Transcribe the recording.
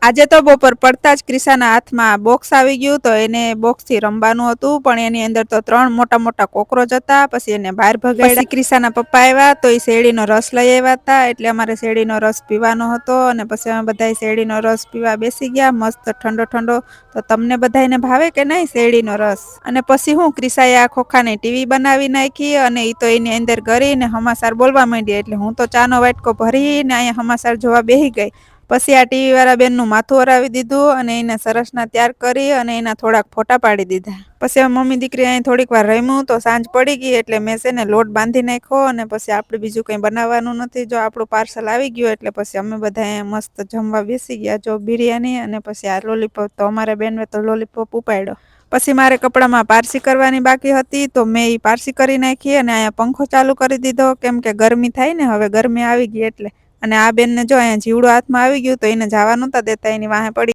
આજે તો બપોર પડતા જ ક્રિશાના હાથમાં બોક્સ આવી ગયું તો એને બોક્સથી રમવાનું હતું, પણ એની અંદર તો 3 મોટા મોટા કોકરોચ હતા. પછી એને બહાર ભગાડ્યા. પછી ક્રિશાના પપ્પા આવ્યા તો એ શેરડીનો રસ લઈ આવ્યા હતા, એટલે અમારે શેરડીનો રસ પીવાનો હતો. અને પછી અમે બધાએ શેરડીનો રસ પીવા બેસી ગયા, મસ્ત ઠંડો ઠંડો. તો તમને બધાને ભાવે કે નહીં શેરડીનો રસ? અને પછી હું ક્રિશાએ આ ખોખાની ટીવી બનાવી નાખી, અને એ તો એની અંદર કરીને હમાસાર બોલવા માંડી. એટલે હું તો ચાનો વાટકો ભરીને અહીંયા હમાસાર જોવા બેસી ગઈ. પછી આ ટીવી વાળા બેનનું માથું ઓરાવી દીધું અને એને સરસના તૈયાર કરી અને એના થોડાક ફોટા પાડી દીધા. પછી મમ્મી દીકરી અહીં થોડીક વાર રમ્યું તો સાંજ પડી ગઈ, એટલે મેં છે ને લોટ બાંધી નાખ્યો. અને પછી આપણે બીજું કંઈ બનાવવાનું નથી, જો આપણું પાર્સલ આવી ગયું એટલે પછી અમે બધા અહીંયા મસ્ત જમવા બેસી ગયા. જો બિરયાની અને પછી આ લોલીપોપ, તો અમારા બેનને તો લોલીપોપ ઉપાડ્યો. પછી મારે કપડામાં પારસી કરવાની બાકી હતી, તો મેં એ પારસી કરી નાખી અને અહીંયા પંખો ચાલુ કરી દીધો, કેમ કે ગરમી થાય ને, હવે ગરમી આવી ગઈ એટલે. અને આ બેનને જો અહીંયા જીવડું હાથમાં આવી ગયું તો એને જવા નહોતા દેતા, એની વાહે પડી